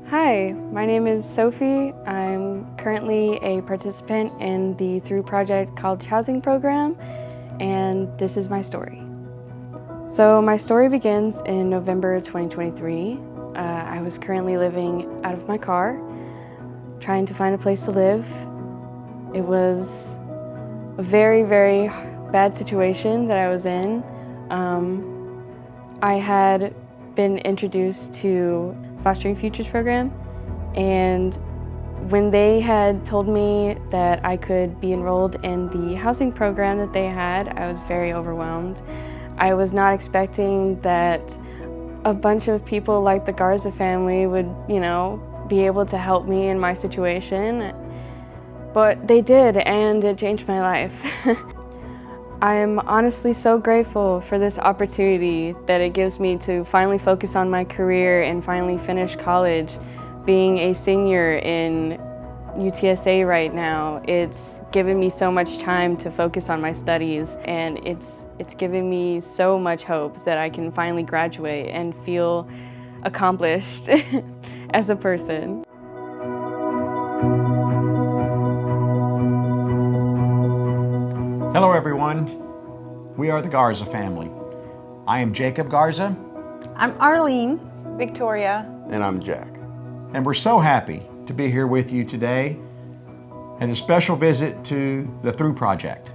Hi, my name is Sophie. I'm currently a participant in the THRU Project College Housing Program, and this is my story. So my story begins in November 2023. I was currently living out of my car, trying to find a place to live. It was a very, very bad situation that I was in. I had been introduced to Fostering Futures program, and when they had told me that I could be enrolled in the housing program that they had, I was very overwhelmed. I was not expecting that a bunch of people like the Garza family would, be able to help me in my situation, but they did, and it changed my life. I am honestly so grateful for this opportunity that it gives me to finally focus on my career and finally finish college. Being a senior in UTSA right now, it's given me so much time to focus on my studies, and it's given me so much hope that I can finally graduate and feel accomplished as a person. Hello everyone, we are the Garza family. I am Jacob Garza. I'm Arlene. Victoria. And I'm Jack. And we're so happy to be here with you today and a special visit to the THRU Project.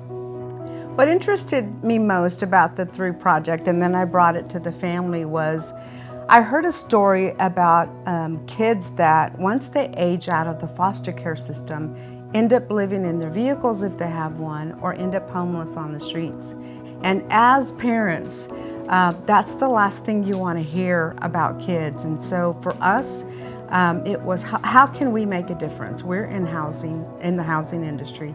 What interested me most about the THRU Project, and then I brought it to the family, was I heard a story about kids that once they age out of the foster care system, end up living in their vehicles if they have one, or end up homeless on the streets. And as parents, that's the last thing you want to hear about kids. And so for us, it was how can we make a difference? We're in the housing industry.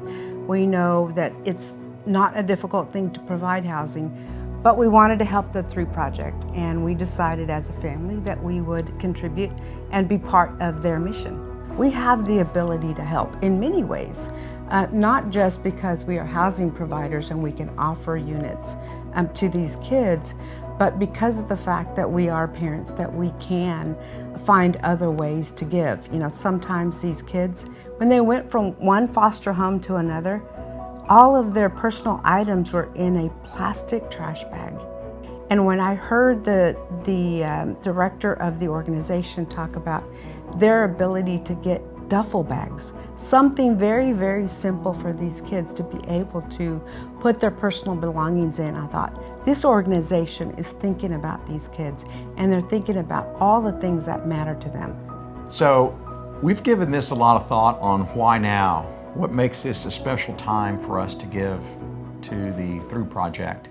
We know that it's not a difficult thing to provide housing, but we wanted to help the THRU Project, and we decided as a family that we would contribute and be part of their mission. We have the ability to help in many ways, not just because we are housing providers and we can offer units to these kids, but because of the fact that we are parents, that we can find other ways to give. Sometimes these kids, when they went from one foster home to another, all of their personal items were in a plastic trash bag. And when I heard the director of the organization talk about their ability to get duffel bags, something very, very simple for these kids to be able to put their personal belongings in, I thought, this organization is thinking about these kids, and they're thinking about all the things that matter to them. So we've given this a lot of thought on why now, what makes this a special time for us to give to the THRU Project.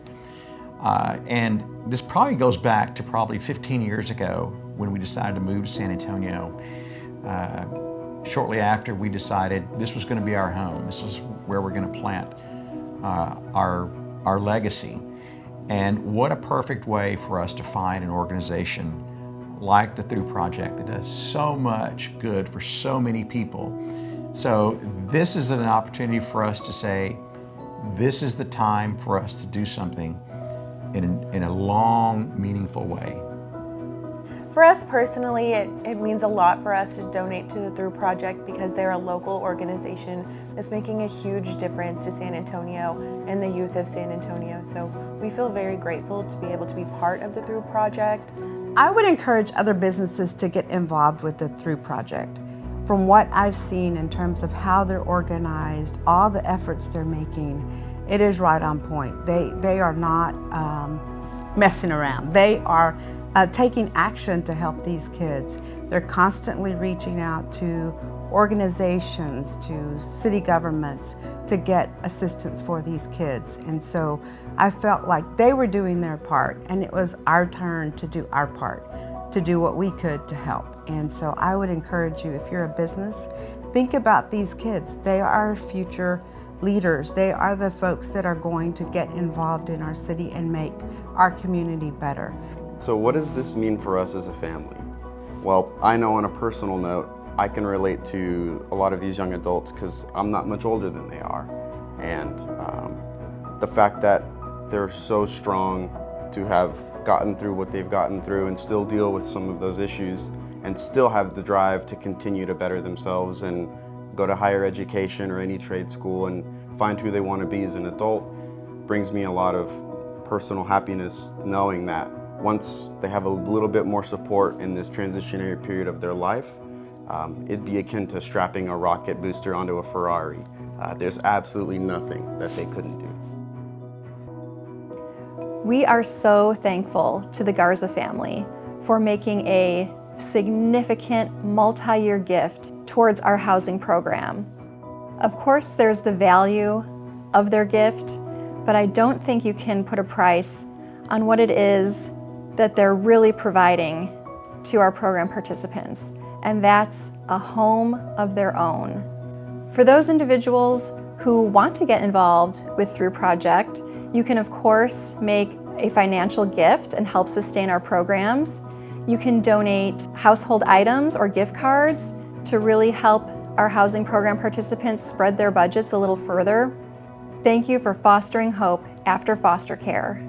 And this probably goes back to probably 15 years ago when we decided to move to San Antonio. Shortly after, we decided this was going to be our home. This is where we're going to plant our legacy. And what a perfect way for us to find an organization like the THRU Project that does so much good for so many people. So this is an opportunity for us to say, this is the time for us to do something in a long, meaningful way. For us personally, it means a lot for us to donate to the THRU Project because they're a local organization that's making a huge difference to San Antonio and the youth of San Antonio. So we feel very grateful to be able to be part of the THRU Project. I would encourage other businesses to get involved with the THRU Project. From what I've seen in terms of how they're organized, all the efforts they're making, it is right on point. They are not messing around. They are taking action to help these kids. They're constantly reaching out to organizations, to city governments to get assistance for these kids. And so I felt like they were doing their part, and it was our turn to do our part, to do what we could to help. And so I would encourage you, if you're a business, think about these kids. They are our future leaders. They are the folks that are going to get involved in our city and make our community better. So what does this mean for us as a family? Well, I know on a personal note, I can relate to a lot of these young adults because I'm not much older than they are. And the fact that they're so strong to have gotten through what they've gotten through and still deal with some of those issues and still have the drive to continue to better themselves and go to higher education or any trade school and find who they want to be as an adult brings me a lot of personal happiness knowing that once they have a little bit more support in this transitionary period of their life, it'd be akin to strapping a rocket booster onto a Ferrari. There's absolutely nothing that they couldn't do. We are so thankful to the Garza family for making a significant multi-year gift towards our housing program. Of course, there's the value of their gift, but I don't think you can put a price on what it is that they're really providing to our program participants, and that's a home of their own. For those individuals who want to get involved with THRU Project, you can of course make a financial gift and help sustain our programs. You can donate household items or gift cards to really help our housing program participants spread their budgets a little further. Thank you for fostering hope after foster care.